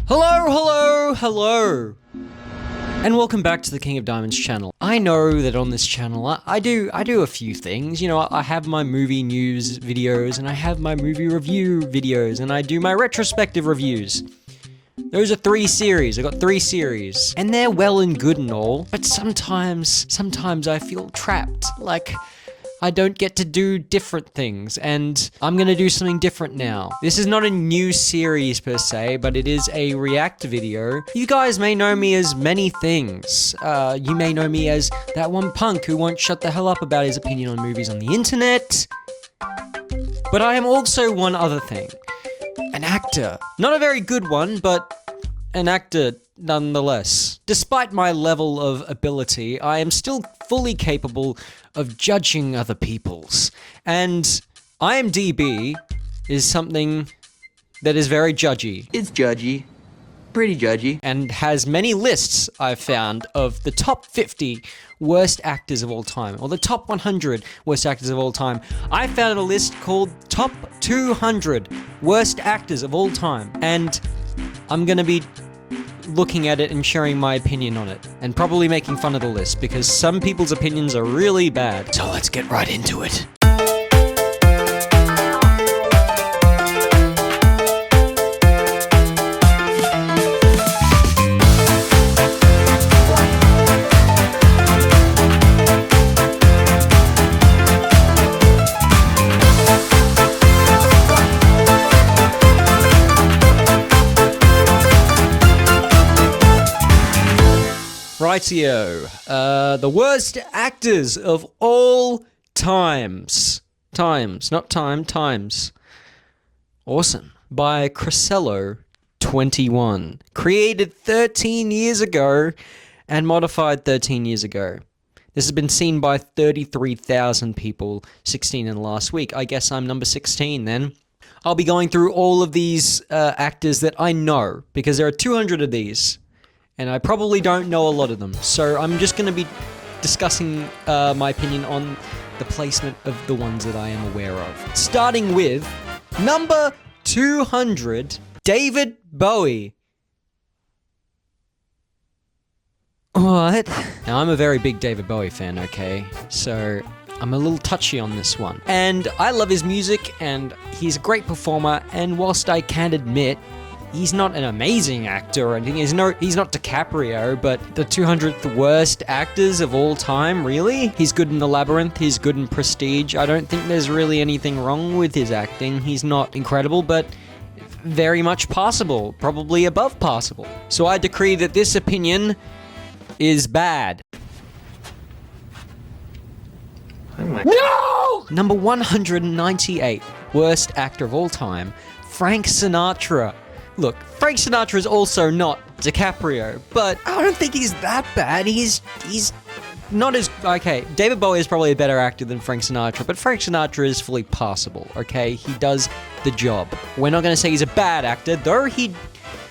Hello, and welcome back to the King of Diamonds channel. I know that on this channel, I do a few things. You know, I have my movie news videos, and I have my movie review videos, and I do my retrospective reviews. Those are 3 series. I got 3 series, and they're well and good and all, but sometimes I feel trapped. Like, I don't get to do different things, and I'm gonna do something different now. This is not a new series per se, but it is a react video. You guys may know me as many things. You may know me as that one punk who won't shut the hell up about his opinion on movies on the internet. But I am also one other thing. An actor. Not a very good one, but an actor nonetheless. Despite my level of ability, I am still fully capable of judging other people's. And IMDB is something that is very judgy. It's judgy. Pretty judgy. And has many lists, I've found, of the top 50 worst actors of all time, or the top 100 worst actors of all time. I found a list called Top 200 Worst Actors of All Time, and I'm gonna be looking at it and sharing my opinion on it, and probably making fun of the list, because some people's opinions are really bad. So let's get right into it. Rightio. The worst actors of all times. Times. Awesome. By Crisello21. Created 13 years ago and modified 13 years ago. This has been seen by 33,000 people, 16 in the last week. I guess I'm number 16 then. I'll be going through all of these actors that I know, because there are 200 of these. And I probably don't know a lot of them. So I'm just going to be discussing my opinion on the placement of the ones that I am aware of. Starting with number 200, David Bowie. What? Now, I'm a very big David Bowie fan, okay? So I'm a little touchy on this one. And I love his music, and he's a great performer, and whilst I can admit he's not an amazing actor or anything. He's not DiCaprio, but the 200th worst actors of all time, really? He's good in The Labyrinth, he's good in Prestige. I don't think there's really anything wrong with his acting. He's not incredible, but very much passable, probably above passable. So I decree that this opinion is bad. No! Number 198, worst actor of all time, Frank Sinatra. Look, Frank Sinatra is also not DiCaprio, but I don't think he's that bad. He's not as... Okay, David Bowie is probably a better actor than Frank Sinatra, but Frank Sinatra is fully passable, okay? He does the job. We're not going to say he's a bad actor, though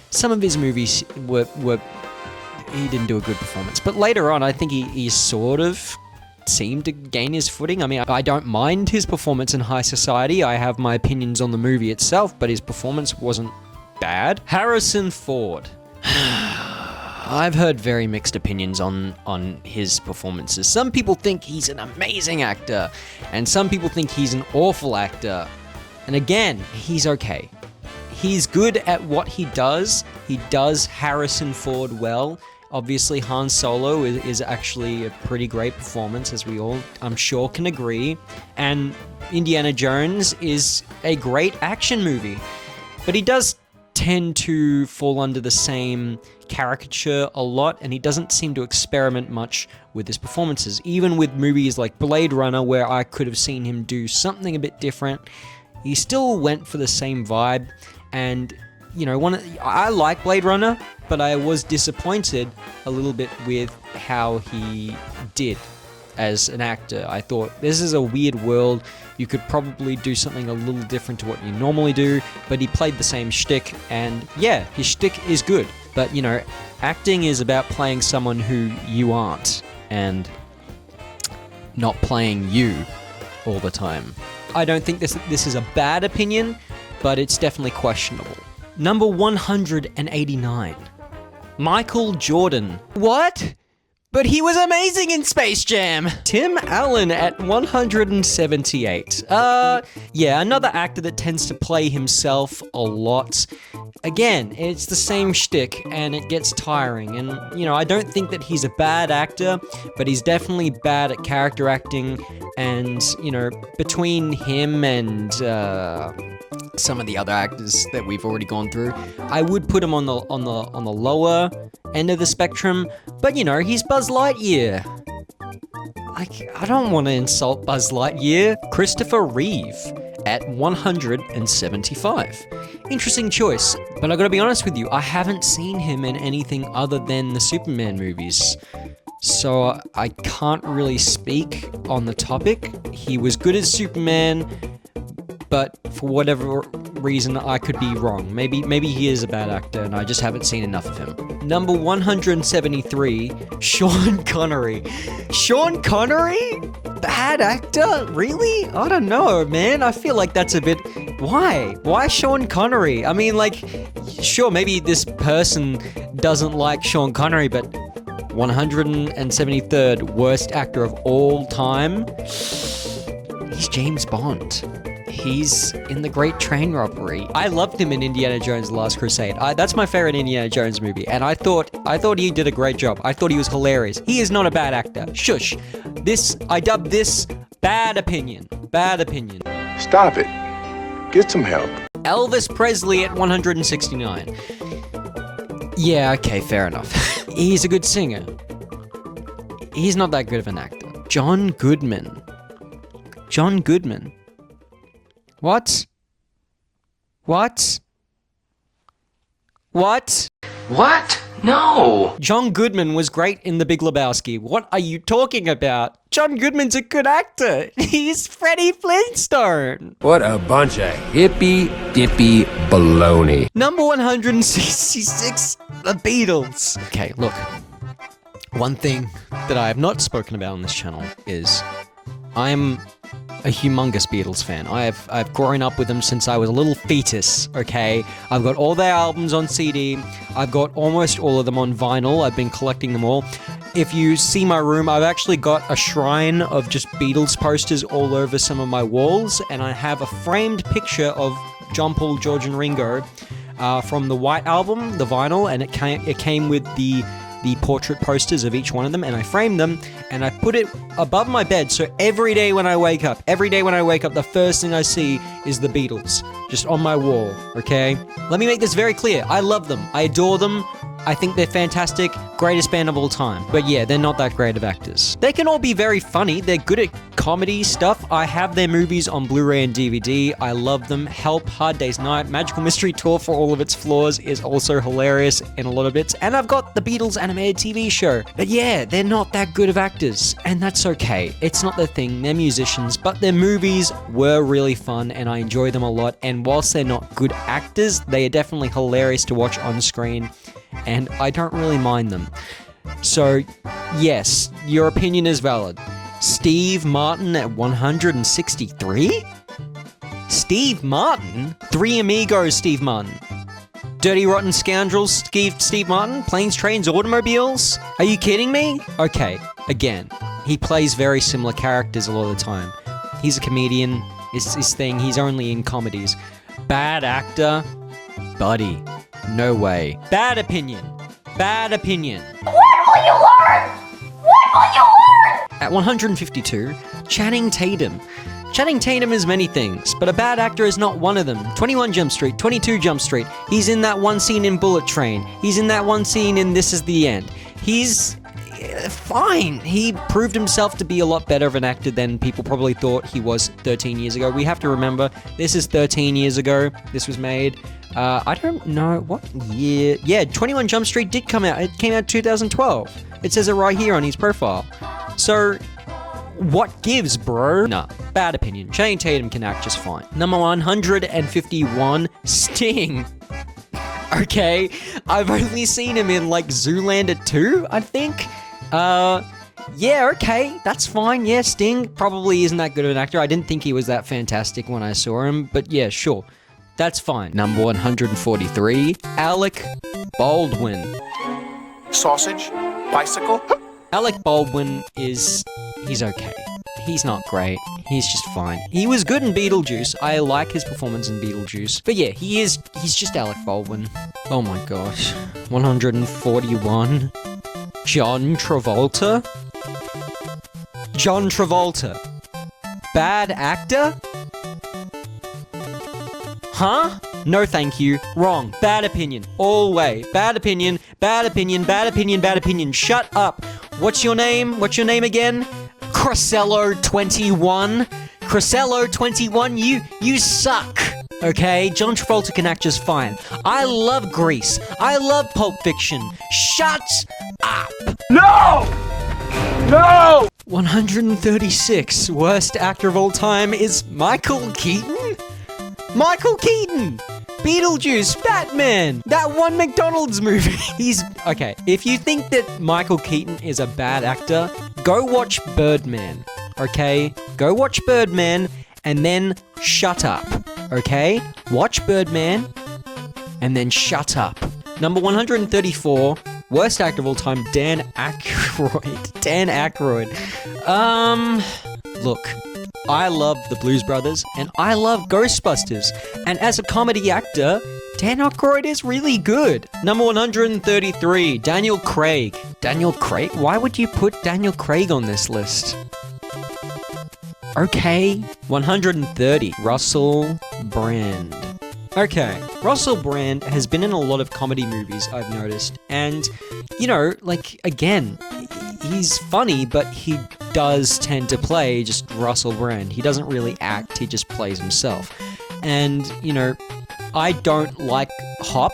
some of his movies were he didn't do a good performance. But later on, I think he sort of seemed to gain his footing. I mean, I don't mind his performance in High Society. I have my opinions on the movie itself, but his performance wasn't bad. Harrison Ford. I've heard very mixed opinions on his performances. Some people think he's an amazing actor, and some people think he's an awful actor. And again, he's okay. He's good at what he does. He does Harrison Ford well. Obviously, Han Solo is actually a pretty great performance, as we all, I'm sure, can agree. And Indiana Jones is a great action movie. But he does tend to fall under the same caricature a lot, and he doesn't seem to experiment much with his performances. Even with movies like Blade Runner, where I could have seen him do something a bit different, he still went for the same vibe. And, you know, I like Blade Runner, but I was disappointed a little bit with how he did as an actor. I thought, this is a weird world. You could probably do something a little different to what you normally do, but he played the same shtick, and yeah, his shtick is good. But, you know, acting is about playing someone who you aren't, and not playing you all the time. I don't think this is a bad opinion, but it's definitely questionable. Number 189. Michael Jordan. What? But he was amazing in Space Jam! Tim Allen at 178. Yeah, another actor that tends to play himself a lot. Again, it's the same shtick, and it gets tiring. And, you know, I don't think that he's a bad actor, but he's definitely bad at character acting. And, you know, between him and some of the other actors that we've already gone through, I would put him on the lower end of the spectrum. But, you know, he's Buzz Lightyear. I don't want to insult Buzz Lightyear. Christopher Reeve at 175. Interesting choice, but I gotta be honest with you, I haven't seen him in anything other than the Superman movies. So I can't really speak on the topic. He was good as Superman, but for whatever reason, I could be wrong. Maybe he is a bad actor and I just haven't seen enough of him. Number 173, Sean Connery. Sean Connery? Bad actor? Really? I don't know, man. I feel like that's a bit... Why? Why Sean Connery? I mean, like, sure, maybe this person doesn't like Sean Connery, but 173rd worst actor of all time? He's James Bond. He's in The Great Train Robbery. I loved him in Indiana Jones: The Last Crusade. That's my favorite Indiana Jones movie, and I thought he did a great job. I thought he was hilarious. He is not a bad actor. Shush. I dubbed this bad opinion. Bad opinion. Stop it. Get some help. Elvis Presley at 169. Yeah, okay, fair enough. He's a good singer. He's not that good of an actor. John Goodman. John Goodman. What? What? What? What? No! John Goodman was great in The Big Lebowski. What are you talking about? John Goodman's a good actor. He's Freddie Flintstone. What a bunch of hippy-dippy baloney. Number 166, The Beatles. Okay, look. One thing that I have not spoken about on this channel is I'm a humongous Beatles fan. I've grown up with them since I was a little fetus, okay? I've got all their albums on CD. I've got almost all of them on vinyl. I've been collecting them all. If you see my room, I've actually got a shrine of just Beatles posters all over some of my walls, and I have a framed picture of John, Paul, George, and Ringo from the White Album, the vinyl, and it came with the portrait posters of each one of them, and I framed them, and I put it above my bed, so every day when I wake up, the first thing I see is the Beatles, just on my wall, okay? Let me make this very clear. I love them. I adore them. I think they're fantastic, greatest band of all time. But yeah, they're not that great of actors. They can all be very funny. They're good at comedy stuff. I have their movies on Blu-ray and DVD. I love them. Help, Hard Day's Night, Magical Mystery Tour, for all of its flaws, is also hilarious in a lot of bits. And I've got the Beatles animated TV show. But yeah, they're not that good of actors. And that's okay. It's not their thing. They're musicians. But their movies were really fun, and I enjoy them a lot. And whilst they're not good actors, they are definitely hilarious to watch on screen. And I don't really mind them. So, yes, your opinion is valid. Steve Martin at 163? Steve Martin? Three Amigos Steve Martin. Dirty Rotten Scoundrels Steve Martin? Planes, Trains, Automobiles? Are you kidding me? Okay, again, he plays very similar characters a lot of the time. He's a comedian. It's his thing. He's only in comedies. Bad actor? Buddy. No way. Bad opinion. Bad opinion. When will you learn? When will you learn? At 152, Channing Tatum. Channing Tatum is many things, but a bad actor is not one of them. 21 Jump Street, 22 Jump Street. He's in that one scene in Bullet Train. He's in that one scene in This Is the End. He's fine. He proved himself to be a lot better of an actor than people probably thought he was 13 years ago. We have to remember, this is 13 years ago. This was made. I don't know what year. Yeah, 21 Jump Street did come out. It came out 2012. It says it right here on his profile. So, what gives, bro? Nah, bad opinion. Channing Tatum can act just fine. Number 151, Sting. Okay, I've only seen him in, like, Zoolander 2, I think. Yeah, okay, that's fine. Yeah, Sting probably isn't that good of an actor. I didn't think he was that fantastic when I saw him, but yeah, sure. That's fine. Number 143, Alec Baldwin. Sausage? Bicycle? Alec Baldwin he's okay. He's not great. He's just fine. He was good in Beetlejuice. I like his performance in Beetlejuice. But yeah, he's just Alec Baldwin. Oh my gosh. 141, John Travolta. John Travolta. Bad actor? Huh? No thank you. Wrong. Bad opinion. All way. Bad opinion. Bad opinion. Bad opinion. Bad opinion. Shut up. What's your name? What's your name again? Crusello21. Crusello21, you suck. Okay? John Travolta can act just fine. I love Grease. I love Pulp Fiction. Shut up. No! No! 136, worst actor of all time is Michael Keaton? Michael Keaton! Beetlejuice, Batman, that one McDonald's movie. Okay, if you think that Michael Keaton is a bad actor, go watch Birdman, okay? Go watch Birdman and then shut up, okay? Watch Birdman and then shut up. Number 134, worst actor of all time, Dan Aykroyd. Dan Aykroyd. Look, I love the Blues Brothers, and I love Ghostbusters. And as a comedy actor, Dan Aykroyd is really good. Number 133, Daniel Craig. Daniel Craig? Why would you put Daniel Craig on this list? Okay. 130, Russell Brand. Okay, Russell Brand has been in a lot of comedy movies, I've noticed. And, you know, like, again, he's funny, but he does tend to play just Russell Brand. He doesn't really act, he just plays himself. And, you know, I don't like Hop.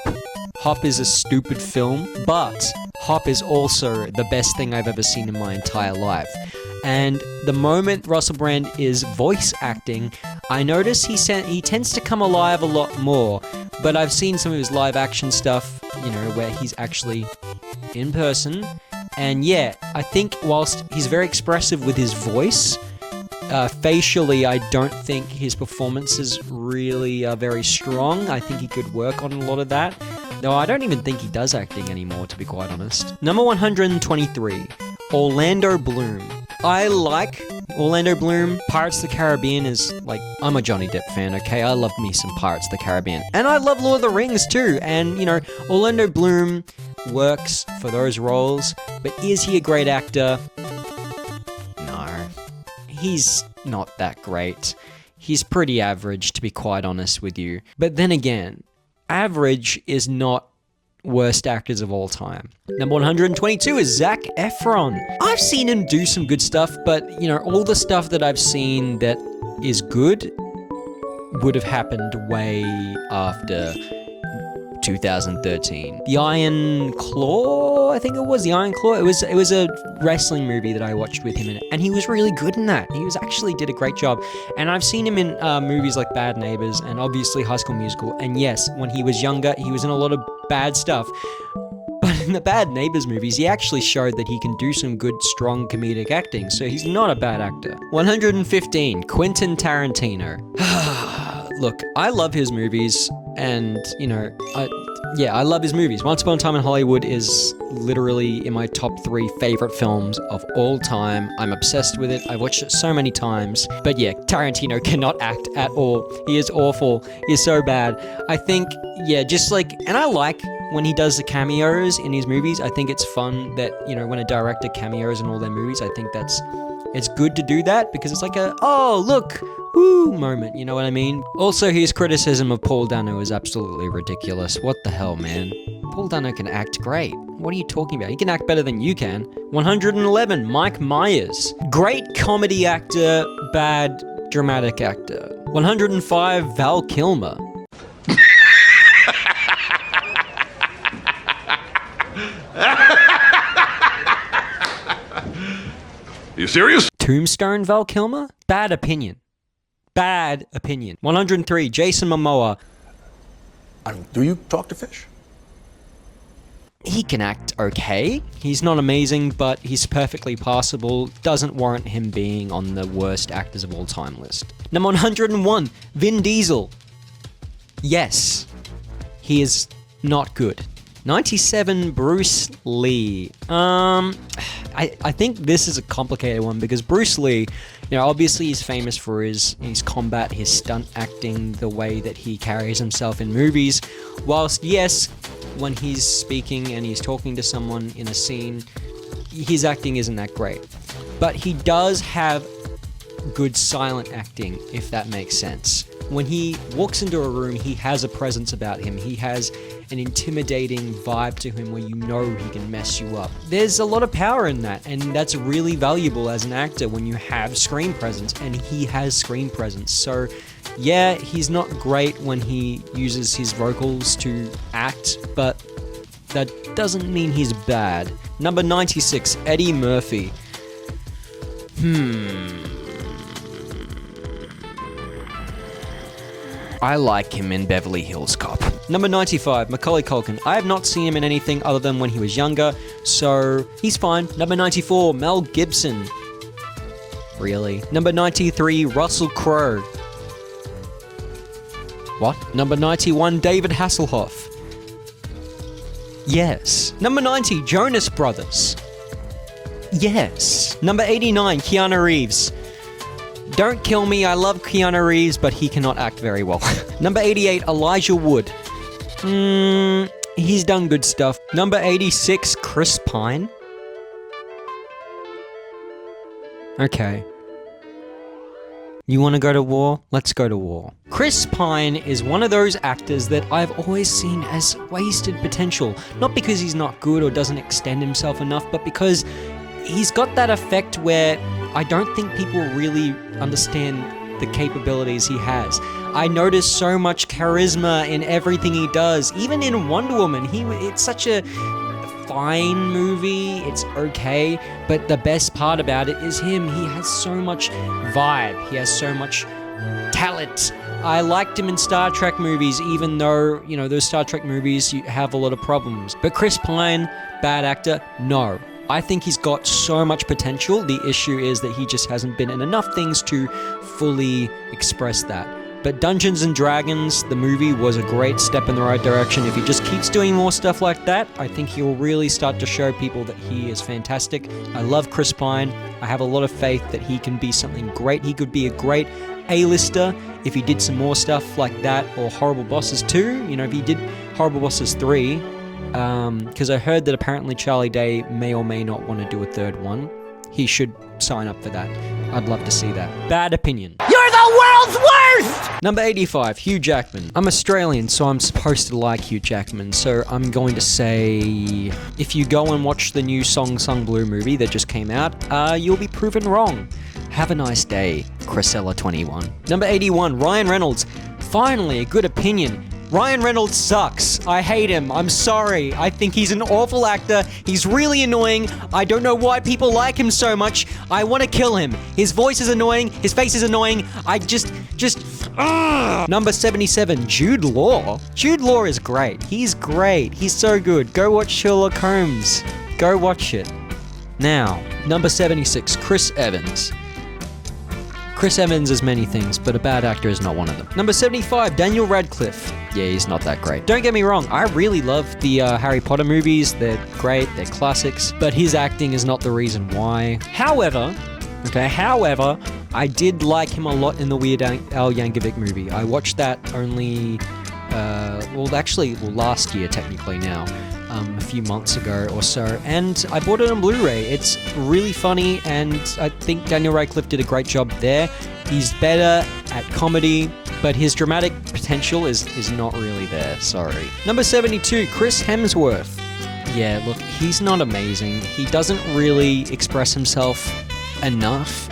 Hop is a stupid film, but Hop is also the best thing I've ever seen in my entire life. And the moment Russell Brand is voice acting, I notice he tends to come alive a lot more. But I've seen some of his live action stuff, you know, where he's actually in person. And yeah, I think whilst he's very expressive with his voice, facially, I don't think his performances really are very strong. I think he could work on a lot of that. Though I don't even think he does acting anymore, to be quite honest. Number 123, Orlando Bloom. I like Orlando Bloom. Pirates of the Caribbean is, like, I'm a Johnny Depp fan, okay? I love me some Pirates of the Caribbean. And I love Lord of the Rings too. And, you know, Orlando Bloom works for those roles. But is he a great actor? No. He's not that great. He's pretty average, to be quite honest with you. But then again, average is not worst actors of all time. Number 122 is Zac Efron. I've seen him do some good stuff, but, you know, all the stuff that I've seen that is good would have happened way after 2013. The Iron Claw, I think it was. The Iron Claw. It was a wrestling movie that I watched with him in it, and he was really good in that. He actually did a great job. And I've seen him in movies like Bad Neighbors and obviously High School Musical. And yes, when he was younger, he was in a lot of bad stuff. But in the Bad Neighbors movies, he actually showed that he can do some good, strong comedic acting. So he's not a bad actor. 115, Quentin Tarantino. Look, I love his movies, and, you know, I love his movies. Once Upon a Time in Hollywood is literally in my top 3 favorite films of all time. I'm obsessed with it. I've watched it so many times. But yeah, Tarantino cannot act at all. He is awful. He is so bad. I think, yeah, just like, and I like when he does the cameos in his movies. I think it's fun that, you know, when a director cameos in all their movies, I think it's good to do that because it's like a, oh, look, woo moment, you know what I mean? Also, his criticism of Paul Dano is absolutely ridiculous. What the hell, man? Paul Dano can act great. What are you talking about? He can act better than you can. 111, Mike Myers. Great comedy actor, bad dramatic actor. 105, Val Kilmer. You serious? Tombstone Val Kilmer? Bad opinion. Bad opinion. 103, Jason Momoa. Do you talk to fish? He can act okay. He's not amazing, but he's perfectly passable. Doesn't warrant him being on the worst actors of all time list. Number 101, Vin Diesel. Yes, he is not good. 97, Bruce Lee. I think this is a complicated one because Bruce Lee, obviously he's famous for his combat, his stunt acting, the way that he carries himself in movies. Whilst, yes, when he's speaking and he's talking to someone in a scene, his acting isn't that great. But he does have good silent acting, if that makes sense. When he walks into a room, he has a presence about him. He has an intimidating vibe to him where he can mess you up. There's a lot of power in that, and that's really valuable as an actor when you have screen presence, and he has screen presence. So, yeah, he's not great when he uses his vocals to act, but that doesn't mean he's bad. Number 96, Eddie Murphy. I like him in Beverly Hills Cop. Number 95, Macaulay Culkin. I have not seen him in anything other than when he was younger, so he's fine. Number 94, Mel Gibson. Really? Number 93, Russell Crowe. What? Number 91, David Hasselhoff. Yes. Number 90, Jonas Brothers. Yes. Number 89, Keanu Reeves. Don't kill me, I love Keanu Reeves, but he cannot act very well. Number 88, Elijah Wood. He's done good stuff. Number 86, Chris Pine. Okay. You want to go to war? Let's go to war. Chris Pine is one of those actors that I've always seen as wasted potential. Not because he's not good or doesn't extend himself enough, but because he's got that effect where I don't think people really understand the capabilities he has. I notice so much charisma in everything he does. Even in Wonder Woman, it's such a fine movie, it's okay, but the best part about it is him. He has so much vibe, he has so much talent. I liked him in Star Trek movies, even though, those Star Trek movies have a lot of problems. But Chris Pine, bad actor? No. I think he's got so much potential. The issue is that he just hasn't been in enough things to fully express that. But Dungeons & Dragons, the movie, was a great step in the right direction. If he just keeps doing more stuff like that, I think he'll really start to show people that he is fantastic. I love Chris Pine. I have a lot of faith that he can be something great. He could be a great A-lister if he did some more stuff like that, or Horrible Bosses 2. If he did Horrible Bosses 3, because I heard that apparently Charlie Day may or may not want to do a third one. He should sign up for that. I'd love to see that. Bad opinion. You're the world's worst! Number 85, Hugh Jackman. I'm Australian, so I'm supposed to like Hugh Jackman, so I'm going to say, if you go and watch the new Song Sung Blue movie that just came out, you'll be proven wrong. Have a nice day, Chrisella21. Number 81, Ryan Reynolds. Finally, a good opinion. Ryan Reynolds sucks. I hate him. I'm sorry. I think he's an awful actor. He's really annoying. I don't know why people like him so much. I want to kill him. His voice is annoying. His face is annoying. Number 77, Jude Law. Jude Law is great. He's great. He's so good. Go watch Sherlock Holmes. Go watch it. Now, number 76, Chris Evans. Chris Evans is many things, but a bad actor is not one of them. Number 75, Daniel Radcliffe. Yeah, he's not that great. Don't get me wrong, I really love the Harry Potter movies. They're great, they're classics, but his acting is not the reason why. However, I did like him a lot in the Weird Al Yankovic movie. I watched that only, last year technically now. A few months ago or so, and I bought it on Blu-ray. It's really funny, and I think Daniel Radcliffe did a great job there. He's better at comedy, but his dramatic potential is not really there, sorry. Number 72, Chris Hemsworth. Yeah, look, he's not amazing. He doesn't really express himself enough.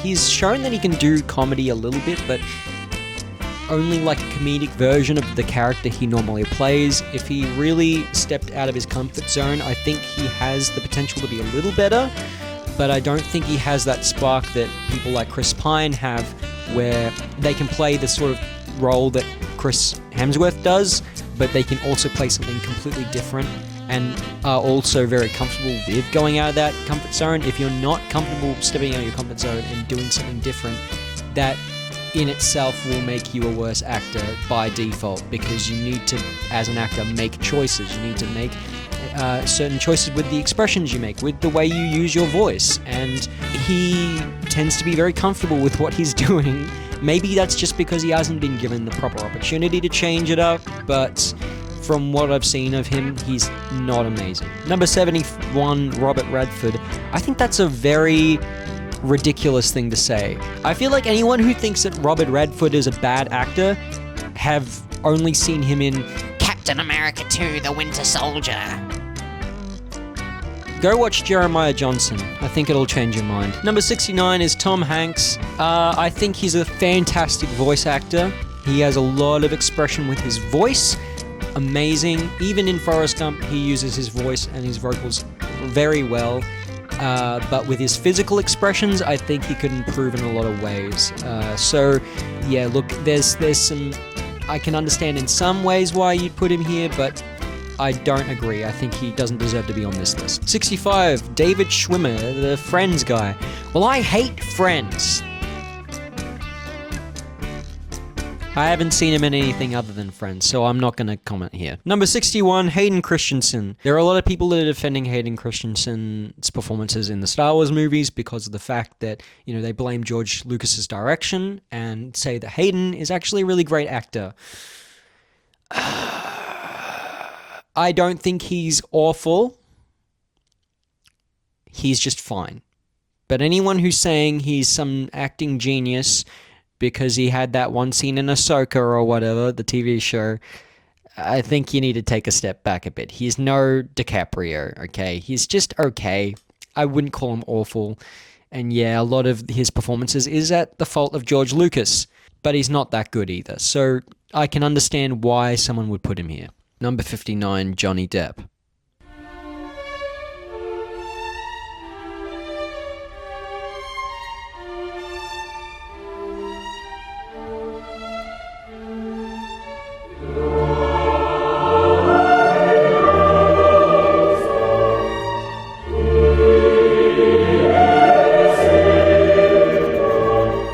He's shown that he can do comedy a little bit, but only like a comedic version of the character he normally plays. If he really stepped out of his comfort zone, I think he has the potential to be a little better, but I don't think he has that spark that people like Chris Pine have, where they can play the sort of role that Chris Hemsworth does, but they can also play something completely different and are also very comfortable with going out of that comfort zone. If you're not comfortable stepping out of your comfort zone and doing something different, that in itself will make you a worse actor by default, because you need to, as an actor, make choices. You need to make certain choices with the expressions you make, with the way you use your voice, and he tends to be very comfortable with what he's doing. Maybe that's just because he hasn't been given the proper opportunity to change it up, but from what I've seen of him, he's not amazing. Number 71, Robert Redford. I think that's a very ridiculous thing to say. I feel like anyone who thinks that Robert Redford is a bad actor have only seen him in Captain America 2: The Winter Soldier. Go watch Jeremiah Johnson. I think it'll change your mind. Number 69 is Tom Hanks. I think he's a fantastic voice actor. He has a lot of expression with his voice. Amazing. Even in Forrest Gump, he uses his voice and his vocals very well. But with his physical expressions, I think he could improve in a lot of ways. So, yeah, look, there's some... I can understand in some ways why you'd put him here, but I don't agree. I think he doesn't deserve to be on this list. 65, David Schwimmer, the Friends guy. Well, I hate Friends. I haven't seen him in anything other than Friends, so I'm not going to comment here. Number 61, Hayden Christensen. There are a lot of people that are defending Hayden Christensen's performances in the Star Wars movies because of the fact that, you know, they blame George Lucas's direction and say that Hayden is actually a really great actor. I don't think he's awful. He's just fine. But anyone who's saying he's some acting genius because he had that one scene in Ahsoka or whatever, the TV show, I think you need to take a step back a bit. He's no DiCaprio, okay? He's just okay. I wouldn't call him awful. And yeah, a lot of his performances is at the fault of George Lucas, but he's not that good either. So I can understand why someone would put him here. Number 59, Johnny Depp.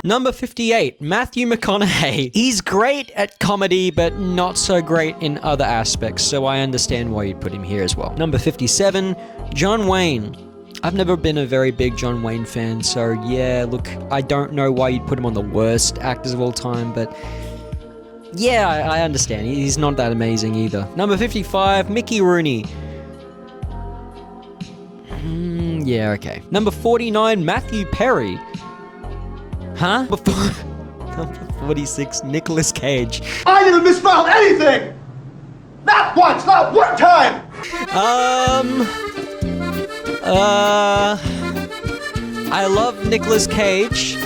Number 58, Matthew McConaughey. He's great at comedy, but not so great in other aspects, so I understand why you'd put him here as well. Number 57, John Wayne. I've never been a very big John Wayne fan, so yeah, look, I don't know why you'd put him on the worst actors of all time, but yeah, I understand. He's not that amazing either. Number 55, Mickey Rooney. Yeah, okay. Number 49, Matthew Perry. Huh? Number 46, Nicolas Cage. I never misspelled anything! Not once, not one time! I love Nicolas Cage,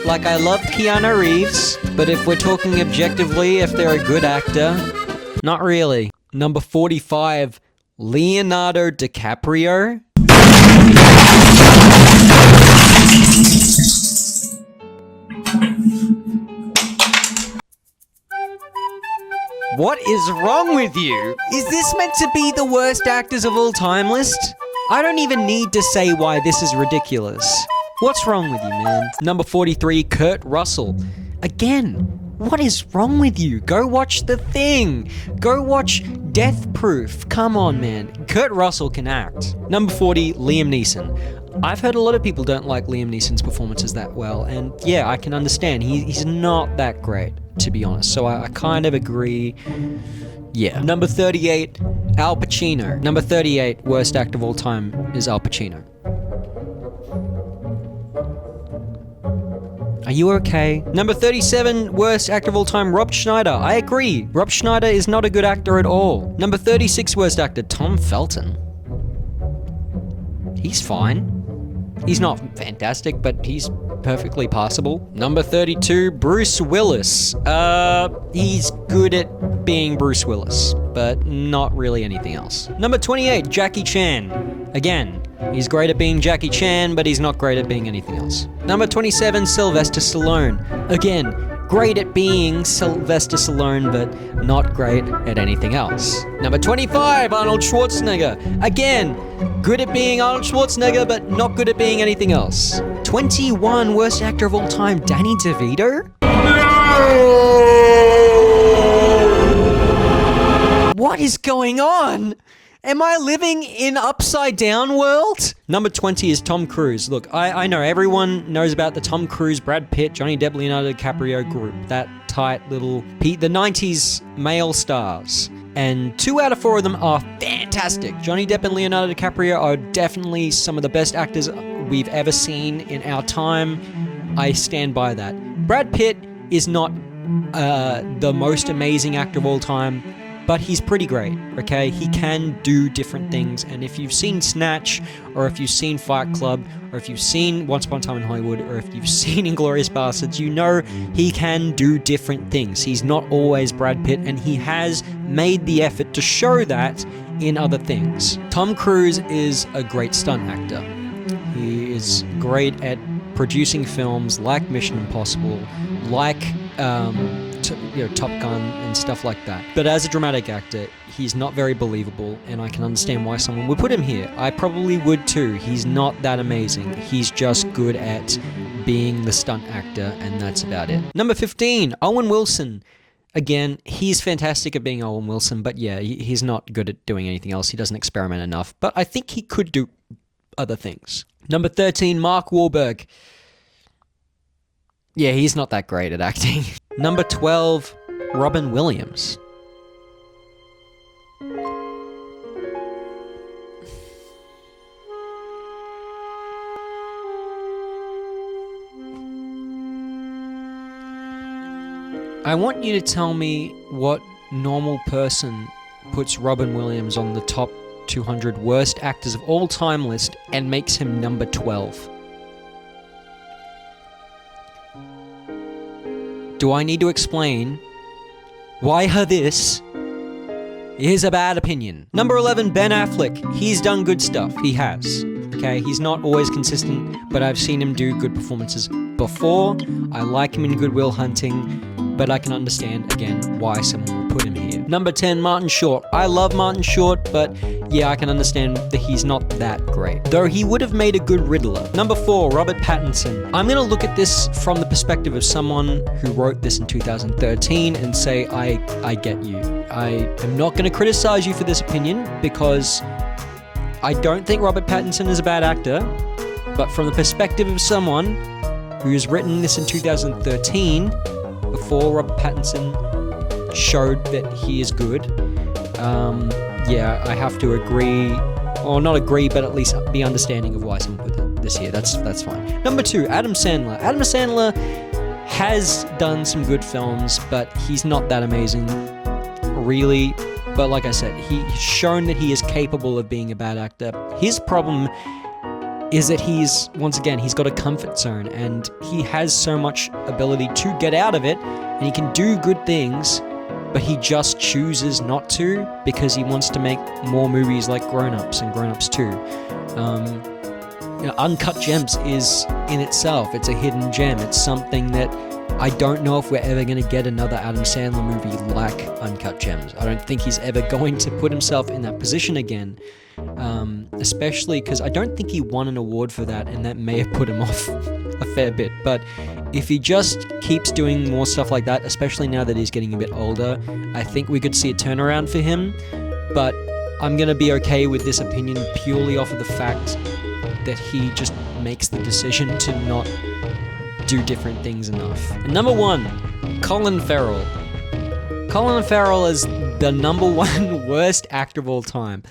like I love Keanu Reeves, but if we're talking objectively, if they're a good actor, not really. Number 45, Leonardo DiCaprio. What is wrong with you? Is this meant to be the worst actors of all time list? I don't even need to say why this is ridiculous. What's wrong with you, man? Number 43, Kurt Russell. Again, what is wrong with you? Go watch The Thing. Go watch Death Proof. Come on, man. Kurt Russell can act. Number 40, Liam Neeson. I've heard a lot of people don't like Liam Neeson's performances that well, and yeah, I can understand. He's not that great, to be honest, so I kind of agree. Yeah. Number 38, Al Pacino. Number 38, worst actor of all time is Al Pacino. Are you okay? Number 37, worst actor of all time, Rob Schneider. I agree. Rob Schneider is not a good actor at all. Number 36, worst actor, Tom Felton. He's fine. He's not fantastic, but he's perfectly passable. Number 32, Bruce Willis. He's good at being Bruce Willis, but not really anything else. Number 28, Jackie Chan. Again, he's great at being Jackie Chan, but he's not great at being anything else. Number 27, Sylvester Stallone. Again, great at being Sylvester Stallone, but not great at anything else. Number 25, Arnold Schwarzenegger. Again, good at being Arnold Schwarzenegger, but not good at being anything else. 21, worst actor of all time, Danny DeVito. What is going on? Am I living in upside down world? Number 20 is Tom Cruise. Look, I know everyone knows about the Tom Cruise, Brad Pitt, Johnny Depp, Leonardo DiCaprio group. That tight little the 90s male stars. And 2 out of 4 of them are fantastic. Johnny Depp and Leonardo DiCaprio are definitely some of the best actors we've ever seen in our time. I stand by that. Brad Pitt is not the most amazing actor of all time, but he's pretty great, okay? He can do different things, and if you've seen Snatch, or if you've seen Fight Club, or if you've seen Once Upon a Time in Hollywood, or if you've seen Inglourious Basterds, you know he can do different things. He's not always Brad Pitt, and he has made the effort to show that in other things. Tom Cruise is a great stunt actor. He is great at producing films like Mission Impossible, like Top Gun and stuff like that. But as a dramatic actor, he's not very believable, and I can understand why someone would put him here. I probably would too. He's not that amazing. He's just good at being the stunt actor, and that's about it. Number 15, Owen Wilson. Again, he's fantastic at being Owen Wilson, but yeah, he's not good at doing anything else. He doesn't experiment enough, but I think he could do other things. Number 13, Mark Wahlberg. Yeah, he's not that great at acting. Number 12, Robin Williams. I want you to tell me what normal person puts Robin Williams on the top 200 worst actors of all time list and makes him number 12. Do I need to explain why this is a bad opinion? Number 11, Ben Affleck. He's done good stuff. He has. Okay, he's not always consistent, but I've seen him do good performances before. I like him in Good Will Hunting, but I can understand, again, why someone will put him here. Number 10, Martin Short. I love Martin Short, but yeah, I can understand that he's not that great. Though he would have made a good Riddler. Number 4, Robert Pattinson. I'm going to look at this from the perspective of someone who wrote this in 2013 and say, I get you. I am not going to criticize you for this opinion because I don't think Robert Pattinson is a bad actor, but from the perspective of someone who's written this in 2013, before Robert Pattinson showed that he is good, yeah, I have to agree, or not agree, but at least be understanding of why someone put this here. That's fine. Number 2, Adam Sandler. Adam Sandler has done some good films, but he's not that amazing, really. But like I said, he's shown that he is capable of being a bad actor. His problem is that he's got a comfort zone, and he has so much ability to get out of it, and he can do good things, but he just chooses not to because he wants to make more movies like Grown Ups and Grown Ups 2. Uncut Gems is, in itself, it's a hidden gem. It's something that I don't know if we're ever going to get another Adam Sandler movie like Uncut Gems. I don't think he's ever going to put himself in that position again, especially because I don't think he won an award for that, and that may have put him off a fair bit. But if he just keeps doing more stuff like that, especially now that he's getting a bit older, I think we could see a turnaround for him. But I'm going to be okay with this opinion purely off of the fact that he just makes the decision to not do different things enough. And number 1, Colin Farrell. Colin Farrell is the number 1 worst actor of all time.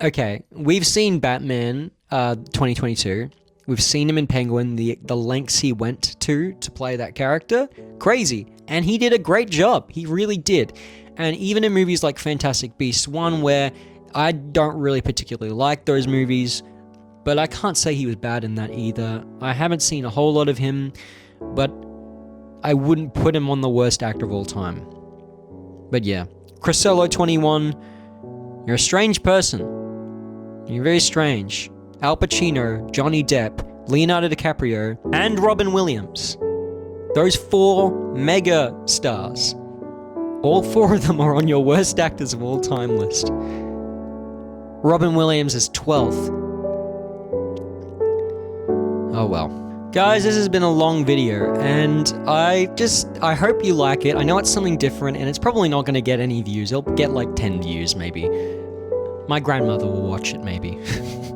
Okay, we've seen Batman 2022. We've seen him in Penguin, the lengths he went to play that character. Crazy. And he did a great job. He really did. And even in movies like Fantastic Beasts 1, where I don't really particularly like those movies, but I can't say he was bad in that either. I haven't seen a whole lot of him, but I wouldn't put him on the worst actor of all time. But yeah, Crusello 21, you're a strange person. You're very strange. Al Pacino, Johnny Depp, Leonardo DiCaprio, and Robin Williams. Those 4 mega stars. All 4 of them are on your worst actors of all time list. Robin Williams is 12th. Oh well. Guys, this has been a long video, and I hope you like it. I know it's something different, and it's probably not going to get any views. It'll get like 10 views, maybe. My grandmother will watch it, maybe.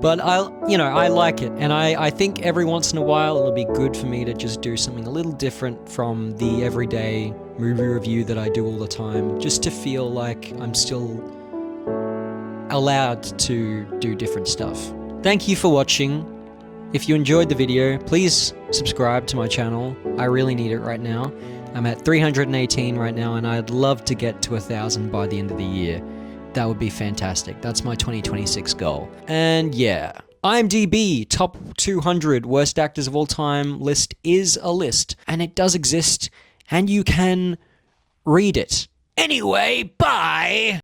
But I like it, and I think every once in a while it'll be good for me to just do something a little different from the everyday movie review that I do all the time, just to feel like I'm still allowed to do different stuff. Thank you for watching. If you enjoyed the video, please subscribe to my channel. I really need it right now. I'm at 318 right now, and I'd love to get to 1,000 by the end of the year. That would be fantastic. That's my 2026 goal. And yeah, IMDB top 200 worst actors of all time list is a list, and it does exist, and you can read it. Anyway, bye!